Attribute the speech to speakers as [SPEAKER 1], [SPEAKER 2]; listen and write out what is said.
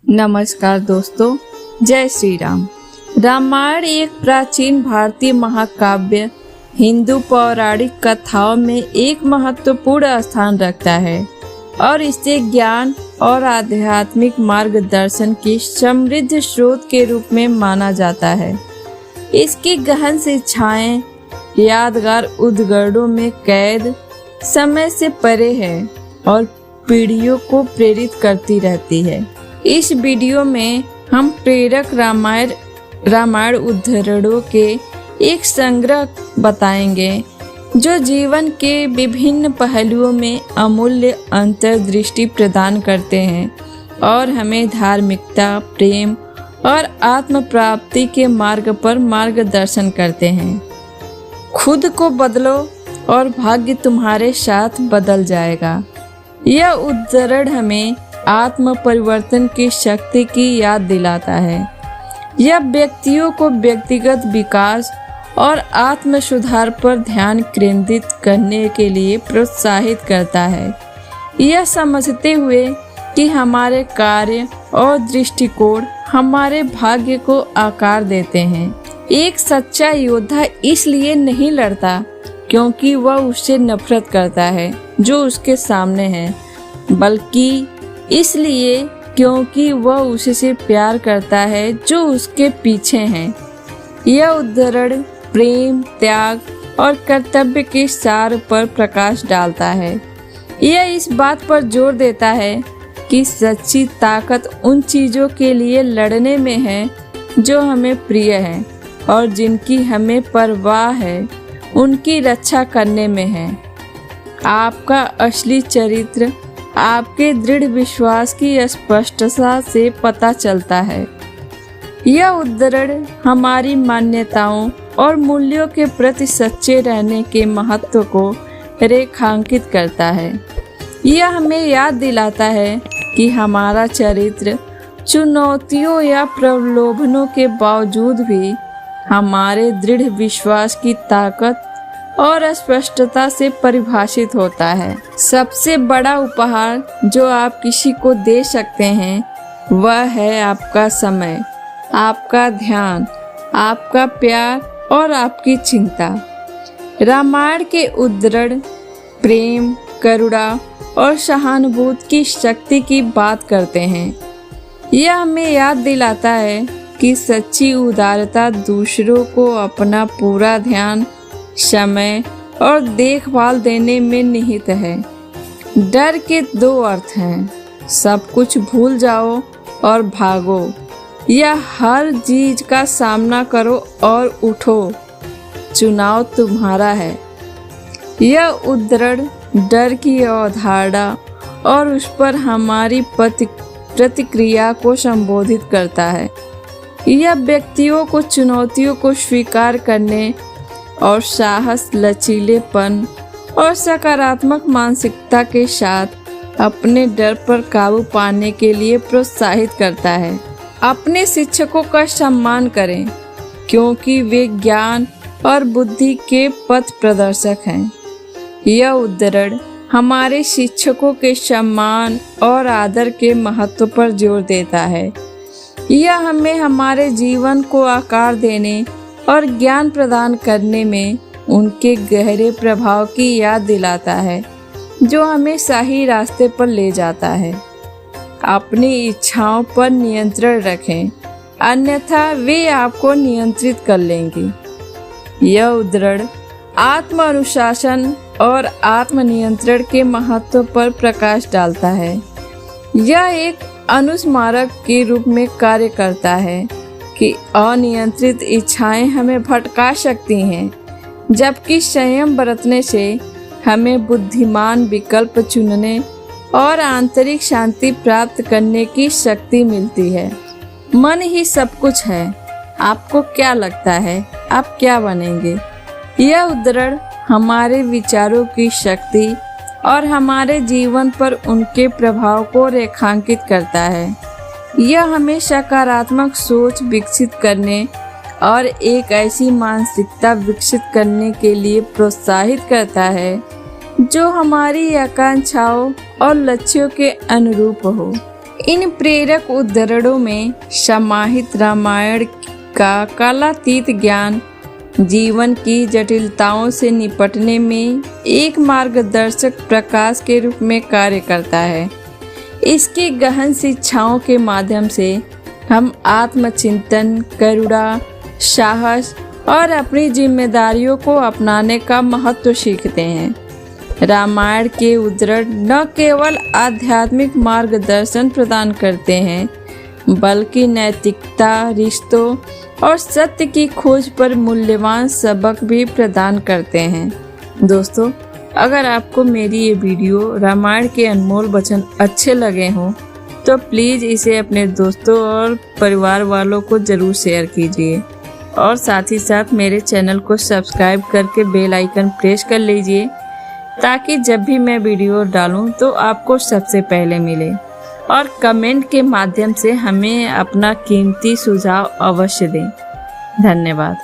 [SPEAKER 1] नमस्कार दोस्तों, जय श्री राम। रामायण एक प्राचीन भारतीय महाकाव्य हिंदू पौराणिक कथाओं में एक महत्वपूर्ण स्थान रखता है और इसे ज्ञान और आध्यात्मिक मार्गदर्शन की समृद्ध स्रोत के रूप में माना जाता है। इसकी गहन शिक्षाएं यादगार उद्धरणों में कैद समय से परे है और पीढ़ियों को प्रेरित करती रहती है। इस वीडियो में हम प्रेरक रामायण उद्धरणों के एक संग्रह बताएंगे जो जीवन के विभिन्न पहलुओं में अमूल्य अंतर्दृष्टि प्रदान करते हैं और हमें धार्मिकता, प्रेम और आत्म प्राप्ति के मार्ग पर मार्गदर्शन करते हैं। खुद को बदलो और भाग्य तुम्हारे साथ बदल जाएगा। यह उद्धरण हमें आत्म परिवर्तन की शक्ति की याद दिलाता है। यह व्यक्तियों को व्यक्तिगत विकास और आत्म सुधार पर ध्यान केंद्रित करने के लिए प्रोत्साहित करता है, यह समझते हुए कि हमारे कार्य और दृष्टिकोण हमारे भाग्य को आकार देते हैं। एक सच्चा योद्धा इसलिए नहीं लड़ता क्योंकि वह उससे नफरत करता है जो उसके सामने है, बल्कि इसलिए क्योंकि वह उससे प्यार करता है जो उसके पीछे है। यह उद्धरण प्रेम, त्याग और कर्तव्य के सार पर प्रकाश डालता है। यह इस बात पर जोर देता है कि सच्ची ताकत उन चीज़ों के लिए लड़ने में है जो हमें प्रिय है और जिनकी हमें परवाह है उनकी रक्षा करने में है। आपका असली चरित्र आपके दृढ़ विश्वास की स्पष्टता से पता चलता है। यह उद्धरण हमारी मान्यताओं और मूल्यों के प्रति सच्चे रहने के महत्व को रेखांकित करता है। यह हमें याद दिलाता है कि हमारा चरित्र चुनौतियों या प्रलोभनों के बावजूद भी हमारे दृढ़ विश्वास की ताकत और स्पष्टता से परिभाषित होता है। सबसे बड़ा उपहार जो आप किसी को दे सकते हैं वह है आपका समय, आपका ध्यान, आपका प्यार और आपकी चिंता। रामायण के उद्धरण प्रेम, करुणा और सहानुभूति की शक्ति की बात करते हैं। यह हमें याद दिलाता है कि सच्ची उदारता दूसरों को अपना पूरा ध्यान, समय और देखभाल देने में निहित है। डर के दो अर्थ हैं, सब कुछ भूल जाओ और भागो, या हर चीज का सामना करो और उठो। चुनाव तुम्हारा है। यह उद्धरण डर की अवधारणा और उस पर हमारी प्रतिक्रिया को संबोधित करता है। यह व्यक्तियों को चुनौतियों को स्वीकार करने और साहस, लचीलेपन और सकारात्मक मानसिकता के साथ अपने डर पर काबू पाने के लिए प्रोत्साहित करता है। अपने शिक्षकों का सम्मान करें क्योंकि वे ज्ञान और बुद्धि के पथ प्रदर्शक हैं। यह उद्धरण हमारे शिक्षकों के सम्मान और आदर के महत्व पर जोर देता है। यह हमें हमारे जीवन को आकार देने और ज्ञान प्रदान करने में उनके गहरे प्रभाव की याद दिलाता है जो हमें सही रास्ते पर ले जाता है। अपनी इच्छाओं पर नियंत्रण रखें, अन्यथा वे आपको नियंत्रित कर लेंगी। यह उद्धरण आत्म अनुशासन और आत्मनियंत्रण के महत्व पर प्रकाश डालता है। यह एक अनुस्मारक के रूप में कार्य करता है कि अनियंत्रित इच्छाएं हमें भटका सकती हैं, जबकि संयम बरतने से हमें बुद्धिमान विकल्प चुनने और आंतरिक शांति प्राप्त करने की शक्ति मिलती है। मन ही सब कुछ है। आपको क्या लगता है आप क्या बनेंगे? यह उद्धरण हमारे विचारों की शक्ति और हमारे जीवन पर उनके प्रभाव को रेखांकित करता है। यह हमें सकारात्मक सोच विकसित करने और एक ऐसी मानसिकता विकसित करने के लिए प्रोत्साहित करता है जो हमारी आकांक्षाओं और लक्ष्यों के अनुरूप हो। इन प्रेरक उद्धरणों में समाहित रामायण का कालातीत ज्ञान जीवन की जटिलताओं से निपटने में एक मार्गदर्शक प्रकाश के रूप में कार्य करता है। इसकी गहन शिक्षाओं के माध्यम से हम आत्मचिंतन, करुणा, साहस और अपनी जिम्मेदारियों को अपनाने का महत्व सीखते हैं। रामायण के उद्धरण न केवल आध्यात्मिक मार्गदर्शन प्रदान करते हैं, बल्कि नैतिकता, रिश्तों और सत्य की खोज पर मूल्यवान सबक भी प्रदान करते हैं। दोस्तों, अगर आपको मेरी ये वीडियो रामायण के अनमोल वचन अच्छे लगे हों तो प्लीज़ इसे अपने दोस्तों और परिवार वालों को ज़रूर शेयर कीजिए और साथ ही साथ मेरे चैनल को सब्सक्राइब करके बेल आइकन प्रेस कर लीजिए ताकि जब भी मैं वीडियो डालूं तो आपको सबसे पहले मिले। और कमेंट के माध्यम से हमें अपना कीमती सुझाव अवश्य दें। धन्यवाद।